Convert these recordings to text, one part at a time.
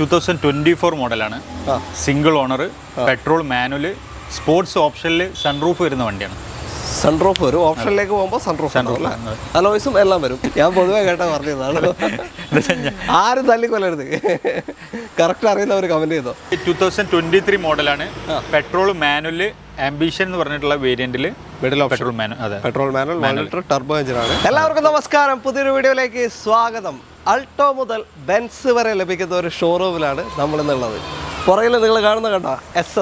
2024 മോഡലാണ്. Single owner, petrol manual, sports ഓപ്ഷനിൽ sunroof വരുന്ന വണ്ടിയാണ്. സൺറൂഫ് വരും, ഓപ്ഷനിലേക്ക് പോകുമ്പോൾ സൺറൂഫ് അലോയ്സും എല്ലാം വരും. ഞാൻ പൊതുവെ കേട്ടാ പറഞ്ഞതാണ്, ആരും തല്ലിക്കൊല്ലരുത്, കറക്റ്റ് അറിയുന്നവർ കമന്റ് ചെയ്തോ. 2023 മോഡലാണ്. പെട്രോൾ മാനുവൽ ആംബിഷൻ എന്ന് പറഞ്ഞിട്ടുള്ള വേരിയന്റിൽ പെട്രോൾ മാനുവൽ, അതെ പെട്രോൾ മാനുവൽ ടർബോ എഞ്ചിനാണ്. എല്ലാവർക്കും നമസ്കാരം, പുതിയൊരു വീഡിയോയിലേക്ക് സ്വാഗതം. അൾട്ടോ മുതൽ ബെൻസ് വരെ ലഭിക്കുന്ന ഒരു ഷോറൂമിലാണ് നമ്മളിന്നുള്ളത്. പുറകിൽ നിങ്ങൾ കാണുന്ന കണ്ട എസ്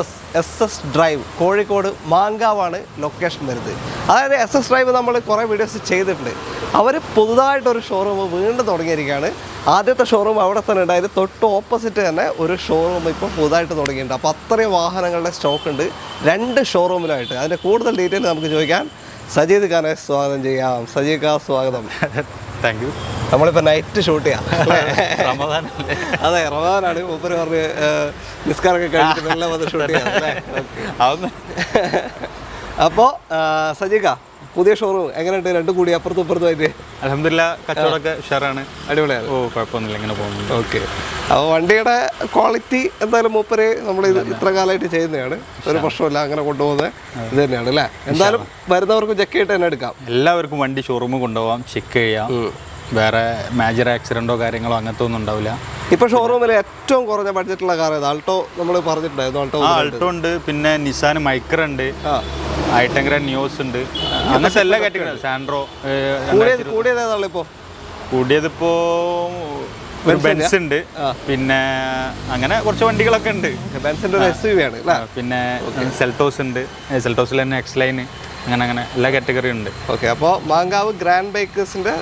എസ് ഡ്രൈവ്, കോഴിക്കോട് മാങ്കാവാണ് ലൊക്കേഷൻ വരുന്നത്. അതായത് എസ് ഡ്രൈവ് നമ്മൾ കുറേ വീഡിയോസ് ചെയ്തിട്ടുണ്ട്. അവർ പുതുതായിട്ടൊരു ഷോറൂം വീണ്ടും തുടങ്ങിയിരിക്കുകയാണ്. ആദ്യത്തെ ഷോറൂം അവിടെ തന്നെ ഉണ്ടായത്, തൊട്ട് ഓപ്പോസിറ്റ് തന്നെ ഒരു ഷോറൂം ഇപ്പോൾ പുതുതായിട്ട് തുടങ്ങിയിട്ടുണ്ട്. അപ്പോൾ അത്രയും വാഹനങ്ങളുടെ സ്റ്റോക്ക് ഉണ്ട് 2 ഷോറൂമിലായിട്ട്. അതിൻ്റെ കൂടുതൽ ഡീറ്റെയിൽ നമുക്ക് ചോദിക്കാൻ സജീദ് ഖാനെ സ്വാഗതം ചെയ്യാം. സജീദ് ഖാൻ സ്വാഗതം. Thank you. നമ്മളിപ്പോൾ നൈറ്റ് ഷൂട്ട് ചെയ്യാം. അതെ, റമദാനാണ്. മൂപ്പര് പറഞ്ഞ് നിസ്കാരമൊക്കെ കഴിഞ്ഞിട്ട് എല്ലാം വന്ന് ഷൂട്ട് ചെയ്യാം. അപ്പോൾ സജീദ് ഖാൻ, പുതിയ ഷോറൂം എങ്ങനെയുണ്ട്? രണ്ടും കൂടി അപ്പുറത്തും ഇപ്പുറത്തുമായിട്ട്? അൽഹംദുലില്ലാ, കച്ചവടമൊക്കെ ഉഷാറാണ്, അടിപൊളിയാണ്. ഓ കുഴപ്പമൊന്നുമില്ല, ഇങ്ങനെ പോകുന്നുണ്ട്. ഓക്കെ. അപ്പോൾ വണ്ടിയുടെ ക്വാളിറ്റി എന്തായാലും മൂപ്പര് നമ്മൾ ഇത്ര കാലമായിട്ട് ചെയ്യുന്നതാണ്, ഒരു പ്രശ്നമില്ല, അങ്ങനെ കൊണ്ടുപോകുന്നത് ഇത് തന്നെയാണ് അല്ലേ? എന്തായാലും വരുന്നവർക്ക് ചെക്ക് ചെയ്തിട്ട് തന്നെ എടുക്കാം. എല്ലാവർക്കും വണ്ടി ഷോറൂമിൽ കൊണ്ടുപോകാം, ചെക്ക് ചെയ്യാം. വേറെ മേജർ ആക്സിഡന്റോ കാര്യങ്ങളോ അങ്ങനത്തെ ഒന്നും ഉണ്ടാവില്ല. ഇപ്പൊ ഷോറൂമിൽ ഏറ്റവും കുറഞ്ഞ ബഡ്ജറ്റുള്ള കാർ ഏത്? ആൾട്ടോ നമ്മൾ പറഞ്ഞിട്ടുണ്ടായിരുന്നു. ആൾട്ടോ ഉണ്ട്, പിന്നെ നിസാൻ മൈക്ര ഉണ്ട്, ഐ10 നിയോസ് ഉണ്ട്, അങ്ങനത്തെ എല്ലാ കാറ്റഗറി. സാൻഡ്രോ കൂടിയത് ഏതാണല്ലോ ഇപ്പോൾ? കൂടിയതിപ്പോ ബെൻസ് ഉണ്ട്, പിന്നെ അങ്ങനെ കുറച്ച് വണ്ടികളൊക്കെ ഉണ്ട്. ബെൻസിന്റെ ഒരു SUV ആണ്, പിന്നെ സെൽട്ടോസ് ഉണ്ട്, സെൽട്ടോസിൽ തന്നെ എക്സ് ലൈൻ, അങ്ങനെ എല്ലാ കാറ്റഗറി ഉണ്ട്. ഓക്കെ. അപ്പോൾ മാങ്കാവ് ഗ്രാൻഡ് ബൈക്കേഴ്സിന്റെ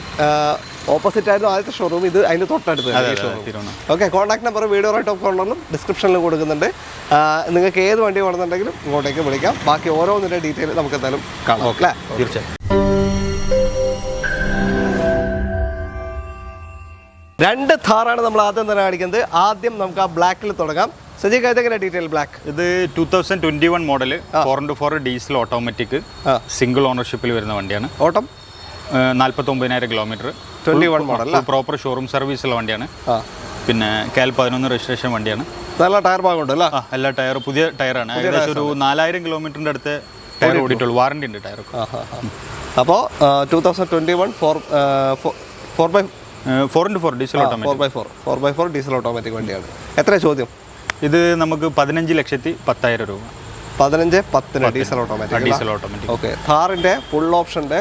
ഓപ്പോസിറ്റ് ആയിരുന്നു ആദ്യത്തെ ഷോറൂം. ഇത് അതിന് തൊട്ടടുത്ത്. Okay. Contact number video top കോർണറിലും ഡിസ്ക്രിപ്ഷനിലും കൊടുക്കുന്നുണ്ട്. നിങ്ങൾക്ക് ഏത് വണ്ടി വേണമെന്നുണ്ടെങ്കിലും ഇങ്ങോട്ടേക്ക് വിളിക്കാം. ബാക്കി ഓരോന്നിൻ്റെ ഡീറ്റെയിൽ നമുക്ക് എന്തായാലും കാണാം. ഓക്കെ, തീർച്ചയായും. 2 ഥാറാണ് നമ്മൾ ആദ്യം തന്നെ കാണിക്കുന്നത്. ആദ്യം നമുക്ക് ആ ബ്ലാക്കിൽ തുടങ്ങാം. സജീവ്, ഇതെങ്ങനെ ഡീറ്റെയിൽ? ബ്ലാക്ക് ഇത് 2021 model 4x4 diesel automatic single ഓണർഷിപ്പിൽ വരുന്ന വണ്ടിയാണ്. ഓട്ടം 49,000 കിലോമീറ്റർ. 21 മോഡൽ, പ്രോപ്പർ ഷോറൂം സർവീസുള്ള വണ്ടിയാണ്. പിന്നെ KL 11 രജിസ്ട്രേഷൻ വണ്ടിയാണ്. നല്ല ടയർ ഭാഗമുണ്ട് അല്ലേ? എല്ലാ ടയറും പുതിയ ടയറാണ്. ഏകദേശം ഒരു 4,000 കിലോമീറ്ററിൻ്റെ അടുത്ത് ടയർ ഓടിയിട്ടുള്ളൂ. വാറണ്ടി ഉണ്ട് ടയർ. അപ്പോൾ 2021 4x4 diesel automatic 4x4 diesel automatic വണ്ടിയാണ്. എത്ര ചോദ്യം? ഇത് നമുക്ക് 15,10,000 രൂപ. 15,10 ഡീസൽ ഓട്ടോമാറ്റിക്. ഓക്കെ. ഥാറിന്റെ ഫുൾ ഓപ്ഷന്റെ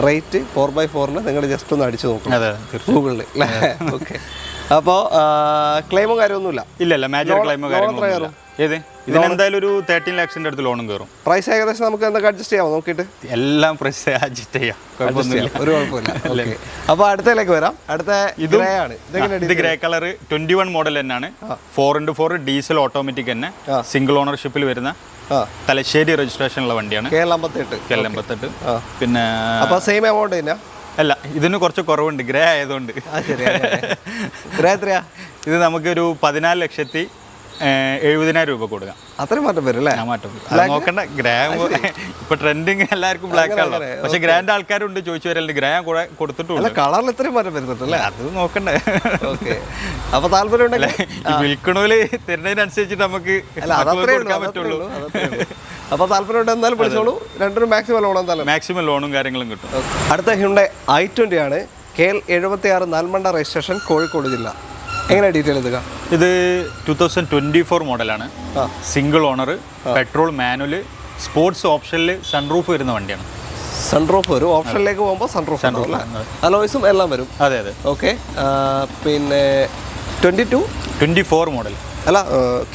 റേറ്റ് 4x4 നിങ്ങൾ ജസ്റ്റ് ഒന്ന് അടിച്ചു നോക്കും ഗൂഗിളിൽ. ഓക്കെ. അപ്പോൾ ക്ലെയിമും കാര്യമൊന്നുമില്ല? ഇല്ല, മേജർ ക്ലെയിമോ കാര്യങ്ങളോ. ഏത് ഇതിനെന്തായാലും ഒരു 13 lakhs അടുത്ത് ലോണും കയറും. പ്രൈസ് ഏകദേശം നമുക്ക് എന്തൊക്കെ അഡ്ജസ്റ്റ് ചെയ്യാമോ നോക്കിയിട്ട്? എല്ലാം പ്രൈസ് അഡ്ജസ്റ്റ് ചെയ്യാം, ഒരു കുഴപ്പമില്ല. അപ്പോൾ അടുത്തതിലേക്ക് വരാം. അടുത്ത ഇത് ഗ്രേ കളർ 21 മോഡൽ തന്നെയാണ്. 4x4 ഡീസൽ ഓട്ടോമാറ്റിക് തന്നെ, സിംഗിൾ ഓണർഷിപ്പിൽ വരുന്ന തലശ്ശേരി രജിസ്ട്രേഷൻ ഉള്ള വണ്ടിയാണ്. KL 58. പിന്നെ സെയിം എമൗണ്ട് തന്നെ? അല്ല, ഇതിന് കുറച്ച് കുറവുണ്ട്, ഗ്രേ ആയതുകൊണ്ട്. ഗ്രേ എത്രയാ? ഇത് നമുക്കൊരു 14,70,000 രൂപ കൊടുക്കാം. അത്രയും മാറ്റം വരും അല്ലേ? മാറ്റം നോക്കണ്ട. ഗ്രേ ഇപ്പൊ ട്രെൻഡിങ് എല്ലാവർക്കും ബ്ലാക്ക് ആണല്ലോ, പക്ഷെ ഗ്രാൻഡ് ആൾക്കാരുണ്ട് ചോദിച്ചു വരലുണ്ട്. ഗ്രേ കൂടെ കൊടുത്തിട്ടുണ്ട്. കളറിൽ ഇത്രയും മാറ്റം വരുന്നുണ്ടല്ലേ? അത് നോക്കണ്ടേ. ഓക്കെ. അപ്പൊ താല്പര്യം ഉണ്ടല്ലേ? വിൽക്കണോല് തരുന്നതിനനുസരിച്ചിട്ട് നമുക്ക് കൊടുക്കാൻ പറ്റുള്ളൂ. അപ്പൊ താല്പര്യം ഉണ്ട്, എന്തായാലും വിളിച്ചോളൂ. രണ്ടിനും മാക്സിമം ലോൺ എന്തായാലും മാക്സിമം ലോണും കാര്യങ്ങളും കിട്ടും. അടുത്ത ഹ്യുണ്ടായി i20 ആണ്. KL 76 നൽമണ്ട രജിസ്ട്രേഷൻ, കോഴിക്കോട് ജില്ല. എങ്ങനെ ഡീറ്റെയിൽ എടുക്കുക? ഇത് 2024 മോഡലാണ്. Single owner, petrol manual, sports ഓപ്ഷനിൽ സൺറൂഫ് വരുന്ന വണ്ടിയാണ്. സൺറൂഫ് വരും, ഓപ്ഷനിലേക്ക് പോകുമ്പോൾ സൺറൂഫ് അലോയ്സും എല്ലാം വരും. അതെ. ഓക്കെ. പിന്നെ 24 മോഡൽ അല്ല,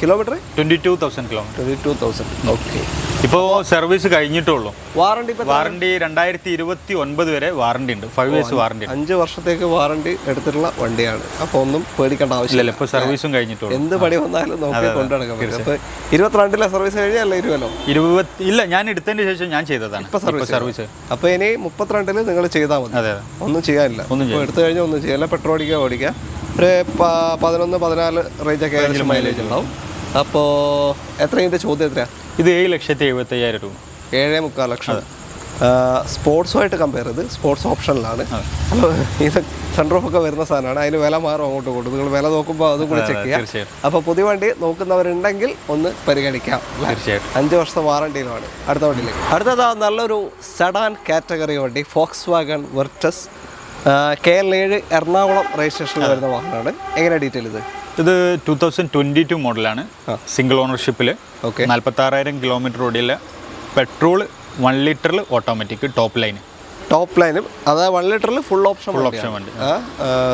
കിലോമീറ്റർ 22,000 കിലോമീറ്റർ. 22,000. ഓക്കെ. ഇപ്പോൾ സർവീസ് കഴിഞ്ഞിട്ടുള്ളൂ. വാറണ്ടി 2029 വരെ വാറണ്ടി ഉണ്ട്. 5 years വാറണ്ടി. 5 വർഷത്തേക്ക് വാറണ്ടി എടുത്തിട്ടുള്ള വണ്ടിയാണ്. അപ്പോൾ ഒന്നും പേടിക്കേണ്ട ആവശ്യമില്ല. ഇപ്പോൾ സർവീസും കഴിഞ്ഞിട്ടുള്ളൂ. എന്ത് പണി വന്നാലും നോക്കി കൊണ്ടുനടക്കാൻ പറ്റും. അപ്പോൾ 22 സർവീസ് കഴിഞ്ഞാൽ 20 ഇല്ല, ഞാൻ എടുത്തതിന് ശേഷം ഞാൻ ചെയ്തതാണ് ഇപ്പോൾ സർവീസ്. അപ്പോൾ ഇനി 32 നിങ്ങൾ ചെയ്താൽ മതി. അതെ, ഒന്നും ചെയ്യാനില്ല. എടുത്തു കഴിഞ്ഞാൽ ഒന്നും ചെയ്യാനില്ല. പെട്രോൾ ഓടിക്കുക. ഒരു 11-14 റേഞ്ചൊക്കെ ഏകദേശം മൈലേജ് ഉണ്ടാവും. അപ്പോൾ എത്രയും ചോദ്യം എത്രയാണ്? ഇത് 7,75,000 രൂപ. 7.25 ലക്ഷം. സ്പോർട്സുമായിട്ട് കമ്പയർ ചെയ്ത് സ്പോർട്സ് ഓപ്ഷനിലാണ്. അപ്പോൾ ഇത് സൺറൂഫൊക്കെ വരുന്ന സാധനമാണ്. അതിന് വില മാറും അങ്ങോട്ടും ഇങ്ങോട്ടും. നിങ്ങൾ വില നോക്കുമ്പോൾ അതും കൂടി ചെക്ക് ചെയ്യാം. അപ്പോൾ പുതിയ വണ്ടി നോക്കുന്നവരുണ്ടെങ്കിൽ ഒന്ന് പരിഗണിക്കാം. 5 വർഷം വാറണ്ടിയിലാണ്. അടുത്ത വണ്ടിയിലേക്ക് അടുത്തതാ നല്ലൊരു സെഡാൻ കാറ്റഗറി വണ്ടി ഫോക്സ്വാഗൺ വെർട്ടസ് KL7 എറണാകുളം രജിസ്ട്രേഷനിൽ വരുന്ന വാഹനമാണ്. എങ്ങനെ ഡീറ്റെയിൽ ഇത് 2022 മോഡലാണ്. സിംഗിൾ ഓണർഷിപ്പിൽ 46,000 കിലോമീറ്റർ ഓടിയില്ല. പെട്രോൾ 1 ലിറ്ററിൽ ഓട്ടോമാറ്റിക് ടോപ്പ് ലൈനും അതായത് 1 ലിറ്ററിൽ ഫുൾ ഓപ്ഷൻ വണ്ടി.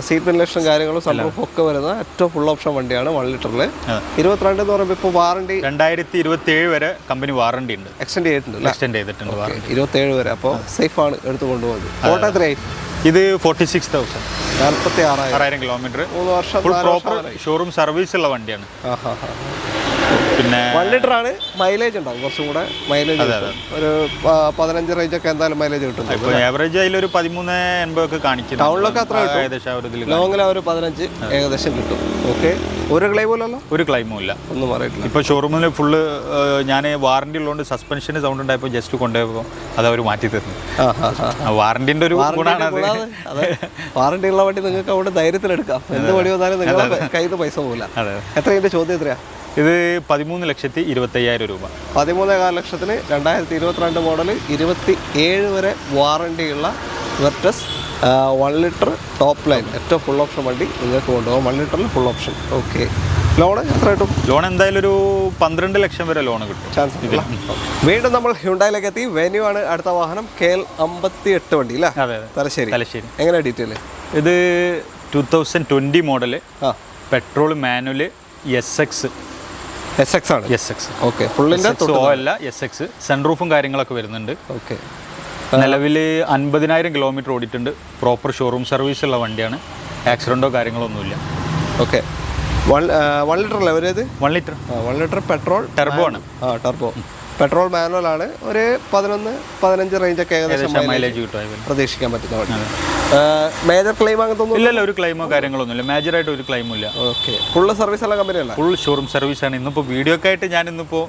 സീറ്റ് വെന്റിലേഷൻ കാര്യങ്ങളും സൺറൂഫ് ഒക്കെ വരുന്ന ഏറ്റവും ഫുൾ ഓപ്ഷൻ വണ്ടിയാണ് 1 ലിറ്ററിൽ. 22 എന്ന് പറയുമ്പോൾ ഇപ്പോൾ വാറണ്ടി 2027 വരെ കമ്പനി വാറണ്ടി ഉണ്ട്. എക്സ്റ്റെൻഡ് ചെയ്തിട്ടുണ്ട് 27 വരെ. അപ്പോൾ സേഫ് ആണ് എടുത്തു കൊണ്ടുപോകുന്നത്. ഓട്ടോ എത്രയായി? ഇത് 46,000 46,000 കിലോമീറ്റർ 3 വർഷം പ്രോപ്പർ ഷോറൂം സർവീസ് ഉള്ള വണ്ടിയാണ്. പിന്നെ 1 ലിറ്റർ ആണ്. മൈലേജ് ഉണ്ടാവും കുറച്ചും കൂടെ. മൈലേജ് ഒരു 15 റേഞ്ച് ഒക്കെ എന്തായാലും മൈലേജ് കിട്ടും. ആവറേജ് അതിലൊരു 1380 ഒക്കെ കാണിക്കും. ടൗണിലൊക്കെ അത്ര ലോങ്ങിൽ ഒരു 15 ഏകദേശം കിട്ടും. ഓക്കെ. ഒരു ക്ലെയിമില്ലല്ലോ? ഒരു ക്ലെയിമും ഇല്ല, ഒന്നും പറയിട്ടില്ല. ഇപ്പോൾ ഷോറൂമിൽ ഫുള്ള് ഞാൻ വാറണ്ടി ഉള്ളതുകൊണ്ട് സസ്പെൻഷന് സൗണ്ട് ഉണ്ടായപ്പോൾ ജസ്റ്റ് കൊണ്ടുപോയപ്പോൾ അത് അവർ മാറ്റി തരുന്നു. വാറണ്ടിന്റെ ഒരു ഗുണമാണ്. വാറണ്ടി ഉള്ള വണ്ടി നിങ്ങൾക്ക് അവിടെ ധൈര്യത്തിലെടുക്കാം. എന്ത് വണ്ടി വന്നാലും നിങ്ങളുടെ കയ്യിൽ നിന്ന് പൈസ പോകില്ല. എത്രയുടെ ചോദ്യം എത്രയാ? ഇത് 13,25,000 രൂപ. 13,4 ലക്ഷത്തിന് 2022 മോഡൽ 27 വരെ വാറണ്ടിയുള്ള വെർട്ടസ് 1 ലിറ്റർ ടോപ്പ് ലൈൻ ഏറ്റവും ഫുൾ ഓപ്ഷൻ വണ്ടി നിങ്ങൾക്ക് കൊണ്ടുപോകാം. 1 ലിറ്ററിൽ ഫുൾ ഓപ്ഷൻ. ഓക്കെ. ലോൺ എത്ര കിട്ടും? ലോൺ എന്തായാലും ഒരു 12 ലക്ഷം വരെ ലോൺ കിട്ടും. ചാൻസ് ഇല്ല. വീണ്ടും നമ്മൾ ഹ്യുണ്ടായിലേക്ക് എത്തി. വെന്യൂ ആണ് അടുത്ത വാഹനം. KL58 വണ്ടി അല്ലേ? തലശ്ശേരി. എങ്ങനെ ഡീറ്റെയിൽ? ഇത് 2020 മോഡല് പെട്രോൾ മാനുവൽ SX ആണ്. ഓക്കെ. ഫുള്ളിൻ്റെ അല്ല SX. സൺറൂഫും കാര്യങ്ങളൊക്കെ വരുന്നുണ്ട്. ഓക്കെ. നിലവിൽ 50,000 കിലോമീറ്റർ ഓടിയിട്ടുണ്ട്. പ്രോപ്പർ ഷോറൂം സർവീസ് ഉള്ള വണ്ടിയാണ്. ആക്സിഡൻറ്റോ കാര്യങ്ങളൊന്നുമില്ല. ഓക്കെ. 1 ലിറ്റർ അല്ലേ അവരേത്? 1 ലിറ്റർ 1 ലിറ്റർ പെട്രോൾ ടെർബോ ആണ്. ടെർബോ പെട്രോൾ മാനുവൽ ആണ്. ഒരു 11-15 റേഞ്ചൊക്കെ ഏകദേശം മൈലേജ് പ്രതീക്ഷിക്കാൻ പറ്റുന്ന വണ്ടി. മേജർ ക്ലെയിം അങ്ങനത്തെ ഇല്ലല്ലോ? ഒരു ക്ലെയിമോ കാര്യങ്ങളൊന്നുമില്ല. മേജറായിട്ട് ഒരു ക്ലെയിമും ഇല്ല. ഓക്കെ. ഫുള്ള് സർവീസ് ഉള്ള കമ്പനിയല്ല? ഫുൾ ഷോറൂം സർവീസാണ്. ഇന്നിപ്പോൾ വീഡിയോ ഒക്കെ ആയിട്ട് ഞാൻ ഇന്നിപ്പോൾ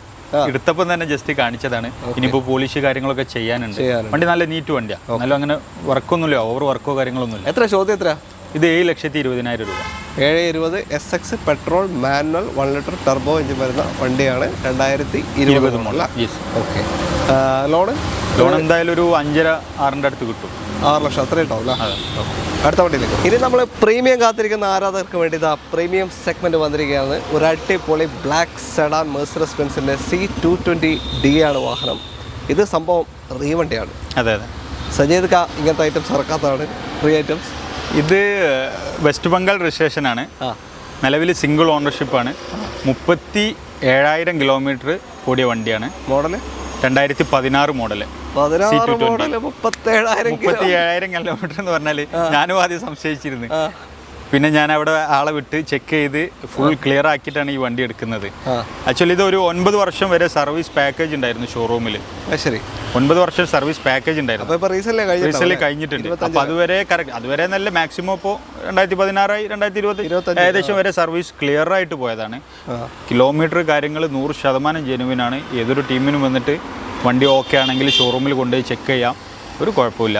എടുത്തപ്പോൾ തന്നെ ജസ്റ്റ് കാണിച്ചതാണ്. ഇനിയിപ്പോൾ പോളിഷ് കാര്യങ്ങളൊക്കെ ചെയ്യാനുണ്ട്. വണ്ടി നല്ല നീറ്റ് വണ്ടിയാണ്. നല്ല അങ്ങനെ വർക്കൊന്നുമില്ല, ഓവർ വർക്കോ കാര്യങ്ങളൊന്നുമില്ല. എത്ര ചോദ്യം എത്രയാ? ഇത് 7,20,000 രൂപ. 7,20 SX petrol manual 1 litre turbo engine വരുന്ന വണ്ടിയാണ്. 2020 മോഡൽ. ഓക്കെ. ലോൺ എന്തായാലും ഒരു 5.5-6 അടുത്ത് കിട്ടും. 6 ലക്ഷം അത്രയും ഉണ്ടാവും അല്ലേ? അടുത്ത വണ്ടിയിലേക്ക്. ഇനി നമ്മൾ പ്രീമിയം കാത്തിരിക്കുന്ന ആരാധകർക്ക് വേണ്ടി ഇതാ പ്രീമിയം സെഗ്മെന്റ് വന്നിരിക്കുകയാണ്. ഒരു അടിപൊളി ബ്ലാക്ക് സെഡാൻ മെഴ്സിഡസ് ബെൻസിന്റെ C220D ആണ് വാഹനം. ഇത് സംഭവം റീ വണ്ടിയാണ്. അതെ. സജീദ് ഇങ്ങനത്തെ ഐറ്റംസ് ഇറക്കാത്തതാണ്. Free items. ഇത് വെസ്റ്റ് ബംഗാൾ രജിസ്ട്രേഷൻ ആണ്. നിലവിൽ സിംഗിൾ ഓണർഷിപ്പാണ്. 37,000 കിലോമീറ്റർ ഓടിയ വണ്ടിയാണ്. Model 2016 model. 37,000 കിലോമീറ്റർ എന്ന് പറഞ്ഞാൽ ഞാനും ആദ്യം സംശയിച്ചിരുന്നു. പിന്നെ ഞാൻ അവിടെ ആളെ വിട്ട് ചെക്ക് ചെയ്ത് ഫുൾ ക്ലിയർ ആക്കിയിട്ടാണ് ഈ വണ്ടി എടുക്കുന്നത്. ആക്ച്വലി ഇത് ഒരു 9 വർഷം വരെ സർവീസ് പാക്കേജ് ഉണ്ടായിരുന്നു ഷോറൂമിൽ. ശരി. 9 വർഷം സർവീസ് പാക്കേജ് ഉണ്ടായിരുന്നു. റീസെന്റ് കഴിഞ്ഞിട്ടുണ്ട്. അപ്പോൾ അതുവരെ നല്ല മാക്സിമം ഇപ്പോൾ 2016 2020 ഏകദേശം വരെ സർവീസ് ക്ലിയർ ആയിട്ട് പോയതാണ്. കിലോമീറ്റർ കാര്യങ്ങൾ 100% ജെനുവിനാണ്. ഏതൊരു ടീമിനും വന്നിട്ട് വണ്ടി ഓക്കെ ആണെങ്കിൽ ഷോറൂമിൽ കൊണ്ടുപോയി ചെക്ക് ചെയ്യാം. ഒരു കുഴപ്പമില്ല.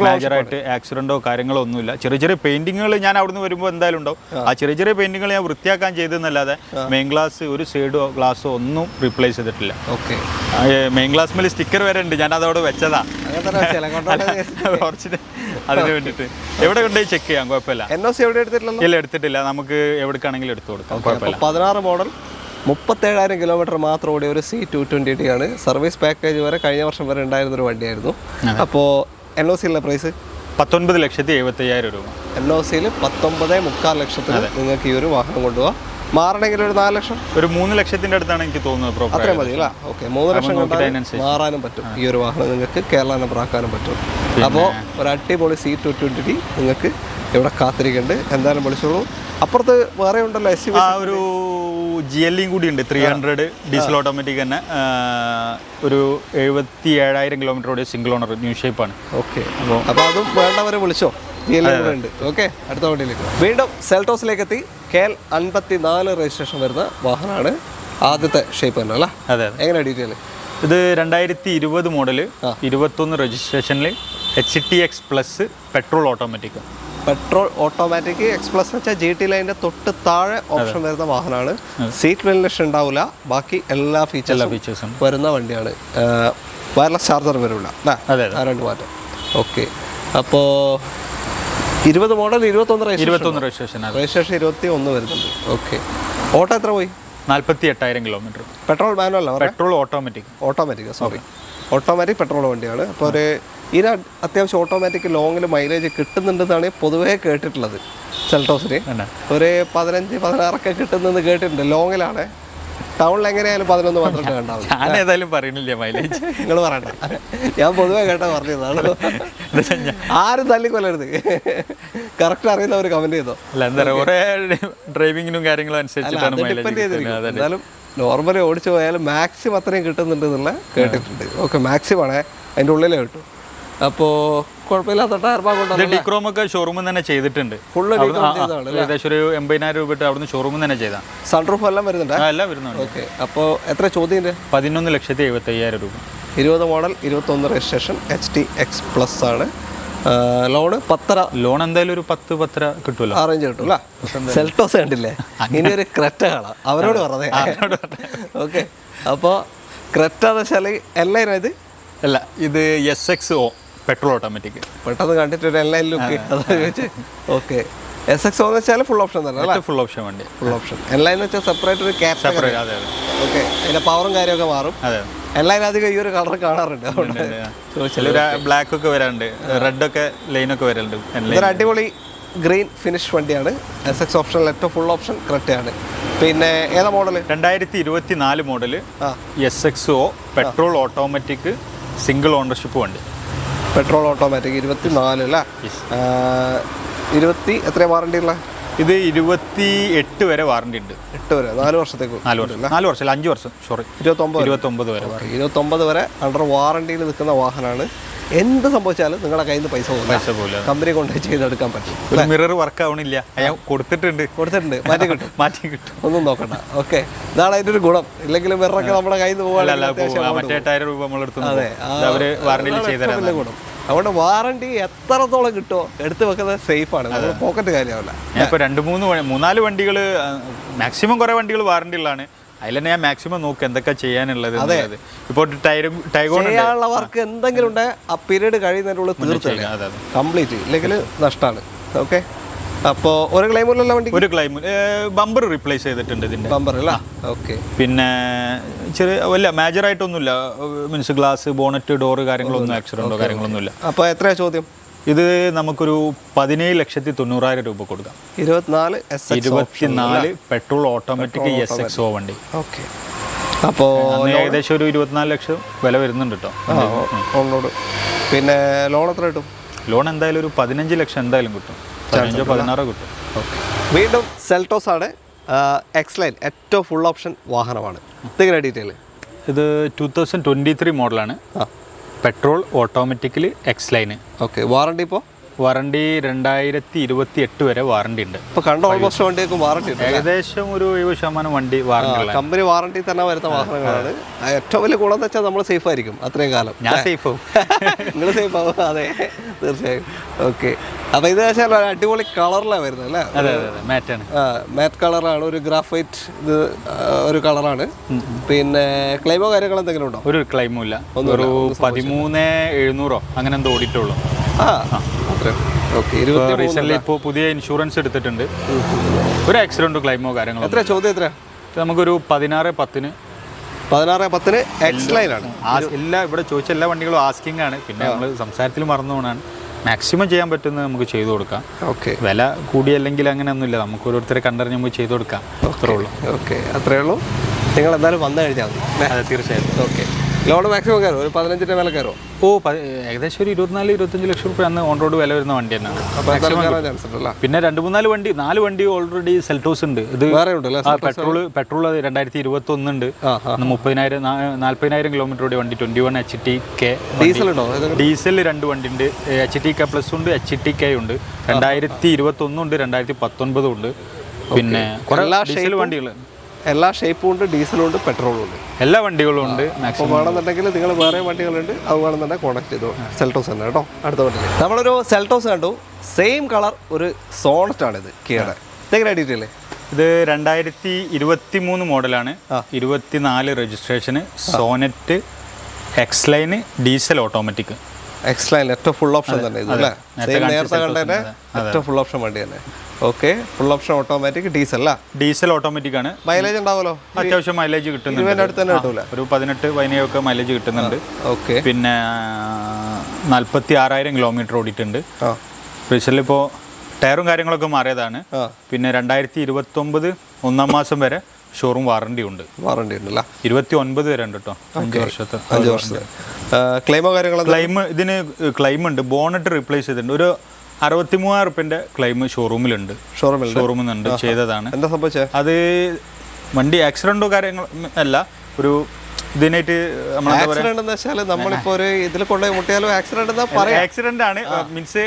മേജറായിട്ട് ആക്സിഡൻറ്റോ കാര്യങ്ങളോ ഒന്നുമില്ല. ചെറിയ ചെറിയ പെയിന്റിങ്ങുകൾ ഞാൻ അവിടുന്ന് വരുമ്പോൾ എന്തായാലും ഉണ്ടാവും. ആ ചെറിയ ചെറിയ പെയിന്റിങ്ങുകൾ ഞാൻ വൃത്തിയാക്കാൻ ചെയ്തെന്നല്ലാതെ മെയിൻ ഗ്ലാസ് ഒരു സൈഡോ ഗ്ലാസ്സോ ഒന്നും റീപ്ലേസ് ചെയ്തിട്ടില്ല. ഓക്കെ. മെയിൻ ഗ്ലാസ് മേലെ സ്റ്റിക്കർ വരെ ഉണ്ട്. ഞാൻ അതവിടെ വെച്ചതാ കുറച്ച് അതിന് വേണ്ടിയിട്ട്. എവിടെ കൊണ്ടുപോയി ചെക്ക് ചെയ്യാം, കുഴപ്പമില്ല. NOC എവിടെ എടുത്തിട്ടില്ല? ഇല്ല, എടുത്തിട്ടില്ല. നമുക്ക് എവിടേക്കാണെങ്കിലും എടുത്തു കൊടുക്കാം, കുഴപ്പമില്ല. 16 മോഡൽ 37,000 കിലോമീറ്റർ മാത്രം ഓടിയ ഒരു C220D ആണ്. സർവീസ് പാക്കേജ് വരെ കഴിഞ്ഞ വർഷം വരെ ഉണ്ടായിരുന്നൊരു വണ്ടിയായിരുന്നു. അപ്പോൾ NOC ഉള്ള പ്രൈസ് 19,75,000 രൂപ. NOCയിൽ 19.25 ലക്ഷത്തിന് നിങ്ങൾക്ക് ഈ ഒരു വാഹനം കൊണ്ടുപോകാം. മാറണമെങ്കിൽ ഒരു 4 ലക്ഷം, ഒരു 3 ലക്ഷത്തിൻ്റെ അടുത്താണ് എനിക്ക് തോന്നുന്നത്. അത്രയും മതി അല്ല? ഓക്കെ. 3 ലക്ഷം മാറാനും പറ്റും. ഈ ഒരു വാഹനം നിങ്ങൾക്ക് കേരള നമ്പർ ആക്കാനും പറ്റും. അപ്പോൾ ഒരു അടിപൊളി C220D നിങ്ങൾക്ക് ഇവിടെ കാത്തിരിക്കുന്നുണ്ട്. എന്തായാലും വിളിച്ചോളൂ. അപ്പുറത്ത് വേറെ ഉണ്ടല്ലോ SUV. ഒരു GLE കൂടി ഉണ്ട്. 300 ഡീസൽ ഓട്ടോമാറ്റിക് തന്നെ. ഒരു 77,000 കിലോമീറ്റർ ഓടിയ സിംഗിൾ ഓണർ ന്യൂ ഷേപ്പാണ്. ഓക്കെ. അപ്പോൾ അതും വേണ്ടവരെ വിളിച്ചോ. ഉണ്ട്. ഓക്കെ. അടുത്ത വണ്ടിയിലേക്ക് വീണ്ടും സെൽട്ടോസിലേക്ക് എത്തി. KL54 രജിസ്ട്രേഷൻ വരുന്ന വാഹനമാണ്. ആദ്യത്തെ ഷേപ്പ് തന്നെ അല്ല? അതെ. എങ്ങനെ ഡീറ്റെയിൽ? ഇത് 2020 model 21 രജിസ്ട്രേഷനിൽ HTX plus petrol automatic. Petrol automatic XPulse വെച്ചാൽ GT ലൈനിന്റെ തൊട്ട് താഴെ ഓപ്ഷൻ വരുന്ന വാഹനമാണ്. സീറ്റ് വെന്റിലേഷൻ ഉണ്ടാവില്ല, ബാക്കി എല്ലാ ഫീച്ചേഴ്സും വരുന്ന വണ്ടിയാണ്. വയർലെസ് ചാർജർ വരില്ല അല്ലേ? രണ്ട് മാറ്റം. ഓക്കെ, അപ്പോൾ 20 മോഡൽ 21 രജിസ്ട്രേഷൻ 21 വരുന്നുണ്ട്. ഓക്കെ, ഓട്ടോ എത്ര പോയി? 48,000 കിലോമീറ്റർ. പെട്രോൾ മാനുവൽ അല്ല, petrol automatic sorry, automatic petrol വണ്ടിയാണ്. അപ്പോൾ ഒരു ഇതിന് അത്യാവശ്യം ഓട്ടോമാറ്റിക് ലോങ്ങിൽ മൈലേജ് കിട്ടുന്നുണ്ടെന്നാണ് പൊതുവേ കേട്ടിട്ടുള്ളത്. സെൽട്ടോസിന് ഒരു 15-16 കിട്ടുന്നെന്ന് കേട്ടിട്ടുണ്ട്. ലോങ്ങിലാണ്. ടൗണിൽ എങ്ങനെയായാലും 11 മാത്രമേ ഉണ്ടാവും. ഞാൻ ഏതായാലും പറയുന്നില്ല മൈലേജ്, നിങ്ങൾ പറയണ്ട, ഞാൻ പൊതുവെ കേട്ടാ പറഞ്ഞതാണ്. ആരും തല്ലിക്കൊല്ലരുത്, കറക്റ്റ് അറിയുന്നവർ കമന്റ് ചെയ്തോ. ഡ്രൈവിങ്ങിനും കാര്യങ്ങളും അനുസരിച്ചിട്ടാണ് ഡിപ്പെൻഡ് ചെയ്തിരിക്കും. എന്നാലും നോർമലി ഓടിച്ചു പോയാലും മാക്സിമം അത്രയും കിട്ടുന്നുണ്ട് എന്നുള്ള കേട്ടിട്ടുണ്ട്. ഓക്കെ, മാക്സിമം ആണേ, അതിൻ്റെ ഉള്ളിലേ കിട്ടും. അപ്പോൾ കുഴപ്പമില്ലാത്ത ടയർ ഭാഗം ഡിക്രോം ഒക്കെ ഷോറൂമിൽ തന്നെ ചെയ്തിട്ടുണ്ട്. ഫുള്ള് ഏകദേശം ഒരു 80,000 രൂപ അവിടുന്ന് ഷോറൂമിൽ തന്നെ ചെയ്താൽ. സൺറൂഫ് എല്ലാം വരുന്നുണ്ട്? എല്ലാം വരുന്നുണ്ട്. ഓക്കെ, അപ്പോൾ എത്ര ചോദ്യം? 11,75,000 രൂപ. 20 മോഡൽ 21 രജിസ്ട്രേഷൻ HTX പ്ലസ് ആണ്. ലോണ് 10.5. ലോൺ എന്തായാലും ഒരു 10-10.5 കിട്ടുമല്ലോ, അറേഞ്ച് കിട്ടും അല്ലേ? സെൽട്ടോസ് കണ്ടില്ലേ, ഇനി ഒരു ക്രെറ്റ കാണാം, അവരോട് പറഞ്ഞേ. ഓക്കെ, അപ്പോൾ ക്രെറ്റ എന്ന് വെച്ചാൽ എല്ലാവരും ഇത് അല്ല, ഇത് SXO പെട്രോൾ ഓട്ടോമാറ്റിക്. പെട്ടെന്ന് കണ്ടിട്ട് ഒരു എല്ലാം ലുക്ക് അതാ ചോദിച്ചത്. ഓക്കെ, SXO എന്ന് വെച്ചാൽ ഫുൾ ഓപ്ഷൻ തന്നെ അല്ലേ? ഫുൾ ഓപ്ഷൻ വണ്ടി, ഫുൾ ഓപ്ഷൻ. എല്ലാം വെച്ചാൽ സെപ്പറേറ്റ് ഒരു ക്യാപ്. ഓക്കെ, അതിന്റെ പവറും കാര്യമൊക്കെ മാറും. എല്ലാവരും അധികം ഈ ഒരു കളർ കാണാറുണ്ട്. ബ്ലാക്ക് ഒക്കെ വരാറുണ്ട്, റെഡ് ഒക്കെ ലൈനൊക്കെ വരാറുണ്ട്. ഇതൊരു അടിപൊളി ഗ്രീൻ ഫിനിഷ് വണ്ടിയാണ്. SX ഓപ്ഷനിൽ ഏറ്റവും ഫുൾ ഓപ്ഷൻ ക്രെറ്റയാണ്. പിന്നെ ഏതാ model? 2024 model SXO petrol automatic single ownership വണ്ടി. പെട്രോൾ ഓട്ടോമാറ്റിക് 24 അല്ലേ? 20 എത്ര വാറണ്ടി ഉള്ള? ഇത് 28 വരെ വാറണ്ടി ഉണ്ട്. 8 വരെ, 4 വർഷത്തേക്ക്. 4 വർഷം 5 വർഷം, സോറി, 29 വരെ. 29 വരെ അണ്ടർ വാറണ്ടിയിൽ നിൽക്കുന്ന വാഹനമാണ്. എന്ത് സംഭവിച്ചാലും നിങ്ങളുടെ കയ്യിൽ നിന്ന് പൈസ പോലെ കമ്പനി കൊണ്ടുപോയി ചെയ്തെടുക്കാൻ പറ്റും. മിറർ വർക്ക് ആവണില്ല, കൊടുത്തിട്ടുണ്ട്, മാറ്റി കിട്ടും, ഒന്നും നോക്കണ്ട. ഓക്കെ, ഇതാണ് അതിൻ്റെ ഒരു ഗുണം. ഇല്ലെങ്കിലും മിററൊക്കെ നമ്മുടെ കയ്യിൽ നിന്ന് പോകാൻ മറ്റേ 8,000 രൂപ ഗുണം. അതുകൊണ്ട് വാറണ്ടി എത്രത്തോളം കിട്ടുമോ എടുത്ത് വെക്കുന്നത് സേഫാണ്, നമ്മുടെ പോക്കറ്റ് കാര്യമാവില്ല. ഞാൻ ഇപ്പോൾ 2-3-4 വണ്ടികൾ മാക്സിമം കുറേ വണ്ടികൾ വാറണ്ടി ഉള്ളതാണ്. അതിൽ തന്നെ ഞാൻ മാക്സിമം നോക്കും എന്തൊക്കെ ചെയ്യാനുള്ളത്. ഇപ്പോൾ ചെയ്യാനുള്ള വർക്ക് എന്തെങ്കിലും ഉണ്ടെങ്കിൽ ആ പീരീഡ് കഴിയുന്നതിൻ്റെ ഉള്ളിൽ തീർച്ചയായും കംപ്ലീറ്റ്, ഇല്ലെങ്കിൽ നഷ്ടമാണ്. ഓക്കെ, അപ്പോൾ ഒരു ക്ലൈമിലുള്ള വണ്ടി ഒരു ക്ലൈം ബമ്പർ റീപ്ലേസ് ചെയ്തിട്ടുണ്ട് ഇതിൻ്റെ ബമ്പർ അല്ല. ഓക്കെ, പിന്നെ ചെറിയ വല്ല മേജറായിട്ടൊന്നുമില്ല, മീൻസ് ഗ്ലാസ്, ബോണറ്റ്, ഡോറ് കാര്യങ്ങളൊന്നും ആക്സിഡൻറ്റോ കാര്യങ്ങളൊന്നുമില്ല. അപ്പോൾ എത്രയാണ് ചോദ്യം? ഇത് നമുക്കൊരു 17,90,000 രൂപ കൊടുക്കാം. 24 പെട്രോൾ ഓട്ടോമാറ്റിക് SXO വണ്ടി. ഓക്കെ, അപ്പോൾ ഏകദേശം ഒരു 24 ലക്ഷം വില വരുന്നുണ്ട് കേട്ടോ. പിന്നെ ലോൺ എത്ര കിട്ടും? ലോൺ എന്തായാലും ഒരു 15 ലക്ഷം എന്തായാലും കിട്ടും, 15-16 കിട്ടും. ഓക്കെ, വീണ്ടും സെൽട്ടോസ് ആണ്. എക്സ് ലൈൻ ഏറ്റവും ഫുൾ ഓപ്ഷൻ വാഹനമാണ്. ഇതിങ്ങനെ ഡീറ്റെയിൽ. ഇത് 2023 മോഡലാണ്. Petrol automatically X line. Okay, warranty ഇപ്പോൾ വാറണ്ടി 2028 വരെ വാറണ്ടി ഉണ്ട്. ഇപ്പോൾ കണ്ട ഓൾമോസ്റ്റ് വണ്ടിയൊക്കെ വാറണ്ടി ഉണ്ട്. ഏകദേശം ഒരു 70% വണ്ടി വാറണ്ടി. കമ്പനി വാറണ്ടി തന്നെ വരുന്ന വാഹനങ്ങളാണ്. ഏറ്റവും വലിയ ഗുണം എന്ന് വെച്ചാൽ നമ്മൾ സേഫ് ആയിരിക്കും അത്രയും കാലം. ഞാൻ സേഫ് ആവും, നിങ്ങൾ സേഫ് ആവും. അതെ, തീർച്ചയായും. ഓക്കെ, അപ്പോൾ ഇത് വെച്ചാൽ അടിപൊളി കളറിലാണ് വരുന്നത് അല്ലേ? അതെ, മാറ്റാണ്, മാറ്റ് കളറാണ്. ഒരു ഗ്രാഫൈറ്റ് ഇത് ഒരു കളറാണ്. പിന്നെ ക്ലെയിമോ കാര്യങ്ങൾ എന്തെങ്കിലും ഉണ്ടോ? ഒരു ക്ലെയിമും ഇല്ല. ഒരു 13,700 അങ്ങനെ എന്തോ ഓടിയിട്ടുള്ളൂ. റീസെന്റ് ഇപ്പോൾ പുതിയ ഇൻഷുറൻസ് എടുത്തിട്ടുണ്ട്. ഒരു ആക്സിഡന്റ് ക്ലെയിമോ കാര്യങ്ങളോ. എത്ര ചോദ്യം? എത്ര? നമുക്കൊരു 16,10. 16,10 എക്സ് ലൈനാണ്. എല്ലാ ഇവിടെ ചോദിച്ച എല്ലാ വണ്ടികളും ആസ്കിങ് ആണ്. പിന്നെ നമ്മൾ സംസാരത്തിൽ മറന്നു പോകണാണ്. മാക്സിമം ചെയ്യാൻ പറ്റുന്നത് നമുക്ക് ചെയ്തു കൊടുക്കാം. ഓക്കെ, വില കൂടിയല്ലെങ്കിൽ അങ്ങനെയൊന്നുമില്ല, നമുക്ക് ഓരോരുത്തരെ കണ്ടറിഞ്ഞ് നമുക്ക് ചെയ്തു കൊടുക്കാം. അത്രേ ഉള്ളൂ. ഓക്കെ, അത്രേ ഉള്ളൂ. നിങ്ങൾ എന്തായാലും വന്നു കഴിഞ്ഞാൽ മതി. അതെ, തീർച്ചയായും. ഓക്കെ, ലോൺ മാക്സിമം കയറും? ഒരു 15 വില കയറും? ഏകദേശം ഒരു 24-25 ലക്ഷം രൂപ അന്ന് ഓൺ റോഡ് വില വരുന്ന വണ്ടി തന്നെയാണ്. പിന്നെ 2-3-4 വണ്ടി 4 വണ്ടി ഓൾറെഡി സെൽട്ടോസ് ഉണ്ട്. ഇത് പെട്രോൾ 2021 ഉണ്ട്. 40,000 കിലോമീറ്റർ ഓടിയ വണ്ടി 21 HTK. ഡീസൽ ഉണ്ടോ? ഡീസൽ 2 വണ്ടി ഉണ്ട്. HTK പ്ലസ് ഉണ്ട്, HTK ഉണ്ട്. 2021 ഉണ്ട്, 2019 ഉണ്ട്. പിന്നെ കുറെ ഡീസൽ വണ്ടികൾ എല്ലാ ഷേപ്പും ഉണ്ട്, ഡീസലും ഉണ്ട്, പെട്രോളും ഉണ്ട്, എല്ലാ വണ്ടികളും ഉണ്ട്. അപ്പോൾ വേണമെന്നുണ്ടെങ്കിൽ നിങ്ങൾ വേറെ വണ്ടികളുണ്ട്, അത് വേണമെന്നുണ്ടെങ്കിൽ കോൺടാക്ട് ചെയ്തോ. സെൽട്ടോസ് തന്നെ കേട്ടോ. അടുത്ത വണ്ടി നമ്മളൊരു സെൽട്ടോസ് കണ്ടു, സെയിം കളർ ഒരു സോണറ്റാണിത് കിയയുടെ. ഇതെങ്ങനെ ഡീറ്റെയിൽ? ഇത് 2023 മോഡലാണ്, 24 രജിസ്ട്രേഷന്, Sonet X line diesel automatic. X line ഏറ്റവും ഫുൾ ഓപ്ഷൻ തന്നെ ഇത് അല്ലേ? നേരത്തെ കണ്ടതിന്റെ ഏറ്റവും ഫുൾ ഓപ്ഷൻ വണ്ടി തന്നെ. Okay, full option automatic diesel അല്ല? ഡീസൽ ഓട്ടോമാറ്റിക് ആണ്. മൈലേജ് ഉണ്ടാവുമല്ലോ? അത്യാവശ്യം മൈലേജ് കിട്ടുന്നുണ്ട്. അടുത്ത് തന്നെ കിട്ടൂല? ഒരു 18-17 ഒക്കെ മൈലേജ് കിട്ടുന്നുണ്ട്. ഓക്കെ, പിന്നെ 46,000 കിലോമീറ്റർ ഓടിയിട്ടുണ്ട്. സ്പെഷ്യലിപ്പോൾ ടയറും കാര്യങ്ങളൊക്കെ മാറിയതാണ്. പിന്നെ 2029 1-ാം മാസം വരെ ഷോറൂം വാറണ്ടി ഉണ്ട്. വാറണ്ടി ഉണ്ടല്ലോ? 29 വരെ ഉണ്ട് കേട്ടോ, 5 വർഷത്തെ. 5 വർഷത്തെ ക്ലെയിമോ കാര്യങ്ങളോ? ഇതിന് ക്ലെയിം ഉണ്ട്. ബോണറ്റ് റീപ്ലേസ് ചെയ്തിട്ടുണ്ട്. ഒരു 63,000 റുപ്യൻ്റെ ക്ലെയിം ഷോറൂമിലുണ്ട്. ഷോറൂമിൽ നിന്നുണ്ട്, ചെയ്തതാണ്. എന്താ സംഭവിച്ചത്? അത് വണ്ടി ആക്സിഡൻറ്റോ കാര്യങ്ങളോ അല്ല, ഒരു ഇതിനായിട്ട് നമ്മളിപ്പോ ഒരു ഇതിൽ കൊണ്ടുപോയി മുട്ടിയാലും ആക്സിഡന്റ് ആണ്. മീൻസ്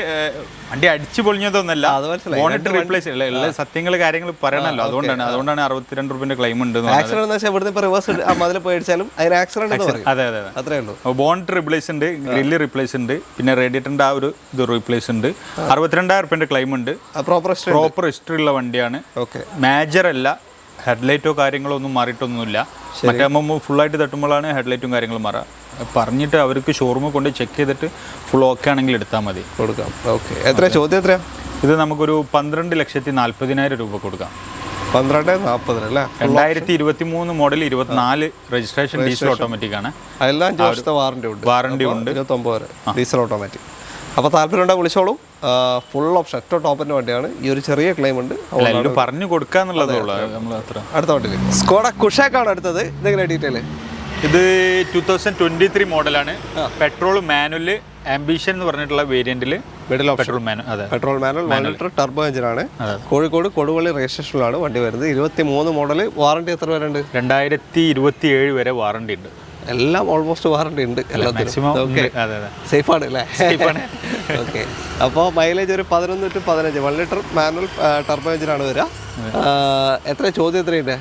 വണ്ടി അടിച്ചു പൊളിഞ്ഞതൊന്നല്ല, ബോണറ്റ് റീപ്ലേസ് ഉള്ള സത്യങ്ങൾ കാര്യങ്ങൾ പറയണല്ലോ. അതുകൊണ്ടാണ് 62 റുപ്യന്റെ ക്ലെയിം ഉണ്ട്. അതെ അതെ, അത്രേ ഉള്ളൂ. ബോണറ്റ് റീപ്ലേസ് ഉണ്ട്, ഗ്രില്ല് റീപ്ലേസ് ഉണ്ട്, പിന്നെ റേഡിയേറ്ററിന്റെ ആ ഒരു ഇത് റീപ്ലേസ് ഉണ്ട്. 62,000 റുപ്യന്റെ ക്ലെയിം ഉണ്ട്. പ്രോപ്പർ ഹിസ്റ്ററി ഉള്ള വണ്ടിയാണ്. മേജർ അല്ല, ഹെഡ്ലൈറ്റോ കാര്യങ്ങളോ ഒന്നും മാറിയിട്ടൊന്നുമില്ല. മറ്റേ ആകുമ്പോൾ ഫുള്ളായിട്ട് തട്ടുമ്പോഴാണ് ഹെഡ്ലൈറ്റും കാര്യങ്ങളും മാറുക. പറഞ്ഞിട്ട് അവർക്ക് ഷോറൂമിൽ കൊണ്ട് ചെക്ക് ചെയ്തിട്ട് ഫുൾ ഓക്കെ ആണെങ്കിൽ എടുത്താൽ മതി, കൊടുക്കാം. ഓക്കെ, എത്ര ചോദ്യം? എത്രയാ ഇത്? നമുക്കൊരു 12,40,000 രൂപ കൊടുക്കാം. 12,40,000 അല്ലേ? 2023 മോഡൽ, 24 രജിസ്ട്രേഷൻ, ഡീസൽ ഓട്ടോമാറ്റിക് ആണ്. അതെല്ലാം 5 വർഷത്തെ വാറണ്ടി ഉണ്ട്. 29 വരെ ഡീസൽ ഓട്ടോമാറ്റിക്. അപ്പോൾ താല്പര്യം ഉണ്ടെങ്കിൽ വിളിച്ചോളൂ. ഫുൾ ഓപ്ഷൻ ഏറ്റവും ടോപ്പിൻ്റെ വണ്ടിയാണ്. ഈ ഒരു ചെറിയ ക്ലെയിം ഉണ്ട്, പറഞ്ഞു കൊടുക്കാന്നുള്ളതേ ഉള്ളൂ. അടുത്ത വണ്ടി സ്കോഡ കുഷാക്കാണ് അടുത്തത്. ഇതെങ്ങനെ ഡീറ്റെയിൽ? ഇത് 2023 മോഡലാണ്. പെട്രോൾ മാനുവൽ ആംബിഷൻ എന്ന് പറഞ്ഞിട്ടുള്ള വേരിയന്റിൽ പെട്രോൾ മാനുവൽ. അതെ, പെട്രോൾ മാനുവൽ 1 ലിറ്റർ ടർബോ എഞ്ചിനാണ്. കോഴിക്കോട് കൊടുവള്ളി രജിസ്ട്രേഷനിലാണ് വണ്ടി വരുന്നത്. 23 മോഡൽ. വാറണ്ടി എത്ര വരെ ഉണ്ട്? 2027 വരെ വാറണ്ടി ഉണ്ട്. എല്ലാം ഓൾമോസ്റ്റ് വാറണ്ടി ഉണ്ട് എല്ലാത്തിനും. സേഫ് ആണ് അല്ലേ? ഓക്കെ, അപ്പോൾ മൈലേജ് ഒരു 11 to 15. 1 ലിറ്റർ മാനുവൽ ടർബോ എഞ്ചിനാണ് വരിക. എത്ര ചോദ്യം? എത്രയുണ്ട്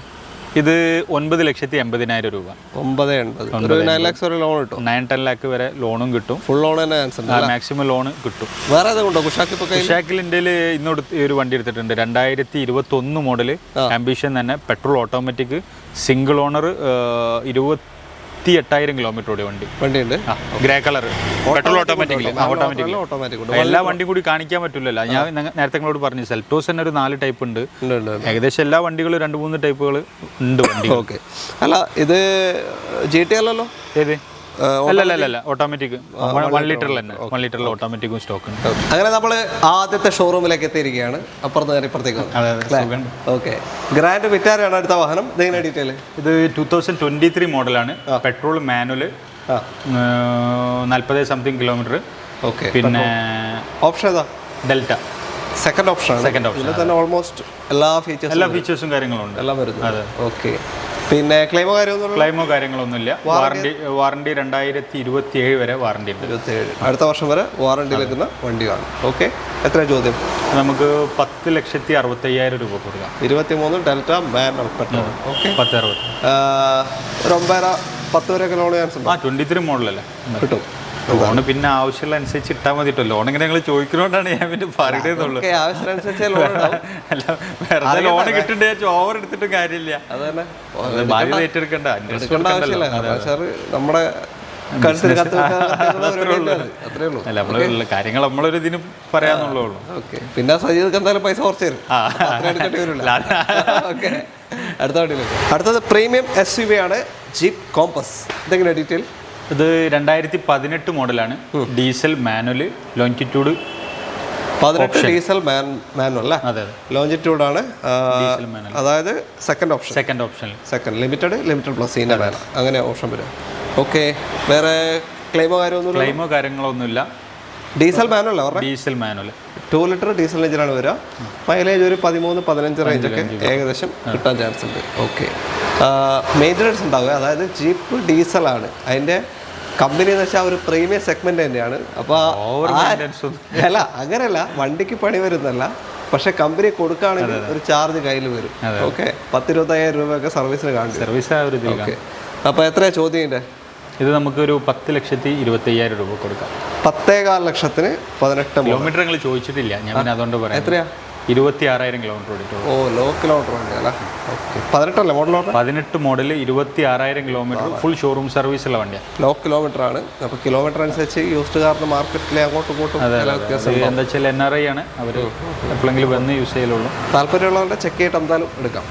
ഇത്? 9,80,000 രൂപ. 9,80,000. ഒരു 9 lakhs വരെ ലോൺ കിട്ടും. 9-10 lakh വരെ ലോണും കിട്ടും. ഫുൾ ലോൺ തന്നെ ചാൻസ് ഉണ്ട്? മാക്സിമം ലോൺ കിട്ടും. വേറെ ഏതുണ്ടോ കുഷാക്കിൽ? കുഷാക്കിലിൻ്റെ ഇന്നോട് ഒരു വണ്ടി എടുത്തിട്ടുണ്ട്. 2021 മോഡൽ ആംബിഷൻ തന്നെ, petrol automatic, single owner, 28,000 kilometre ഓടിയ വണ്ടിയുണ്ട്. Grey colour, petrol automatic. എല്ലാ വണ്ടിയും കൂടി കാണിക്കാൻ പറ്റില്ലല്ലോ. ഞാൻ നേരത്തെ നിങ്ങളോട് പറഞ്ഞു, സെൽറ്റോസ് തന്നെ ഒരു 4 ടൈപ്പ് ഉണ്ട്. ഏകദേശം എല്ലാ വണ്ടികളും 2-3 ടൈപ്പുകൾ ഉണ്ട് വണ്ടി. ഓക്കെ, അല്ല ഇത് GT അല്ലല്ലോ? ഏത്? അല്ല, ഓട്ടോമാറ്റിക് 1 ലിറ്ററിൽ തന്നെ. 1 ലിറ്ററിൽ ഓട്ടോമാറ്റിക്കും സ്റ്റോക്ക് ഉണ്ട്. അങ്ങനെ നമ്മൾ ആദ്യത്തെ ഷോറൂമിലേക്ക് എത്തിയിരിക്കുകയാണ്. ഇപ്പുറത്തേക്ക്. ഓക്കെ, ഗ്രാൻഡ് വിറ്റാരയാണ് അടുത്ത വാഹനം. ഇതെങ്ങനെ ഡീറ്റെയിൽ? ഇത് 2023 മോഡലാണ്. Petrol manual, 40-something kilometre. Okay, പിന്നെ ഓപ്ഷൻ ഏതാ? ഡെൽറ്റ. Second option. ഇതിൽ തന്നെ ഓൾമോസ്റ്റ് എല്ലാ ഫീച്ചേഴ്സും കാര്യങ്ങളും ഉണ്ട്. എല്ലാം വരുന്നത്. ഓക്കെ, പിന്നെ ക്ലെയിമോ കാര്യങ്ങളൊന്നുമില്ല. വാറണ്ടി 2027 വരെ വാറണ്ടി ഉണ്ട്. 27 അടുത്ത വർഷം വരെ വാറണ്ടി നിൽക്കുന്ന വണ്ടിയാണ്. ഓക്കെ, എത്ര ചോദ്യം? നമുക്ക് 10,60,000 രൂപ കൊടുക്കാം. 23 ഡെൽറ്റ മാനുവൽ പെട്രോൾ. ഓക്കെ, 10,60. ഒരു 9-10 വരെയൊക്കെ ലോൺ ചാൻസ് ഉണ്ട്. 23 മോഡലല്ലേ, കിട്ടും. ലോണ് പിന്നെ ആവശ്യമുള്ള അനുസരിച്ച് ഇട്ടാൽ മതിട്ടോ. ലോൺ ഇങ്ങനെ ഞങ്ങൾ ചോദിക്കുന്നതുകൊണ്ടാണ് ഞാൻ പിന്നെ പറയുന്നതുള്ളൂ. വെറുതെ ലോൺ കിട്ടണ്ടേ ഓവർ എടുത്തിട്ടും കാര്യമില്ല. ബാധ്യത ഏറ്റെടുക്കണ്ട, നമ്മുടെ അല്ല, നമ്മള് കാര്യങ്ങൾ നമ്മളൊരു ഇതിന് പറയാന്നുള്ളൂ. പിന്നെ സജീദ് എന്തായാലും പൈസ കുറച്ച് തരും. അടുത്തത് പ്രീമിയം SUV ആണ്, ജീപ്പ് കോമ്പസ്. ഇതെങ്ങനെ ഡീറ്റെയിൽ? ഇത് 2018 മോഡലാണ്. Diesel manual, Longitude 18 diesel manual അല്ലേ? അതെ, ലോഞ്ചിറ്റ്യൂഡ് ആണ്. അതായത് സെക്കൻഡ് ഓപ്ഷൻ ലിമിറ്റഡ് പ്ലസ് അങ്ങനെ ഓപ്ഷൻ വരും. ഓക്കെ, വേറെ ക്ലെയിമോ കാര്യങ്ങളൊന്നുമില്ല. ഡീസൽ മാനുവൽ 2 ലിറ്റർ ഡീസൽ എഞ്ചിനാണ് വരിക. മൈലേജ് ഒരു 13-15 റേഞ്ചൊക്കെ ഏകദേശം കിട്ടാൻ ചാൻസ് ഉണ്ട്. ഓക്കെ, മെയിൻ്റനൻസ് ഉണ്ടാവുക. അതായത് ജീപ്പ് ഡീസലാണ്, അതിൻ്റെ കമ്പനി എന്ന് വെച്ചാൽ ഒരു പ്രീമിയം സെഗ്മെന്റ് തന്നെയാണ്. അപ്പോൾ അല്ല, അങ്ങനെയല്ല, വണ്ടിക്ക് പണി വരുന്നല്ല, പക്ഷെ കമ്പനി കൊടുക്കുകയാണെങ്കിൽ ഒരു ചാർജ് കയ്യിൽ വരും. ഓക്കെ, 10-25,000 രൂപയൊക്കെ സർവീസിന് കാണിച്ചു. സർവീസ് ആ ഒരു ഓക്കെ, അപ്പോൾ എത്രയാണ് ചോദ്യം? ഇത് നമുക്കൊരു 10,25,000 രൂപ കൊടുക്കാം. 10,15 ലക്ഷത്തിന് 18 കിലോമീറ്റർ നിങ്ങൾ ചോദിച്ചിട്ടില്ല, ഞാൻ പിന്നെ അതുകൊണ്ട് പറയാം. എത്രയാ? 26,000 കിലോമീറ്റർ ഓടിയിട്ടുള്ളൂ. ഓ, ലോ കിലോമീറ്റർ വണ്ടിയല്ല. Okay, 18 model? 18 model, 26,000 kilometre, full showroom service ഉള്ള വണ്ടിയാണ്. ലോ കിലോമീറ്റർ ആണ്. അപ്പോൾ കിലോമീറ്റർ അനുസരിച്ച് യൂസ്ഡ് കാറിന് മാർക്കറ്റിൽ അങ്ങോട്ടും ഇങ്ങോട്ടും എന്താ വെച്ചാൽ NRI ആണ്, അവർ എപ്പോഴെങ്കിലും വന്ന് യൂസ് ചെയ്യലുള്ളൂ. താല്പര്യമുള്ളവരുടെ ചെക്ക് ചെയ്തിട്ട് എന്തായാലും എടുക്കാം.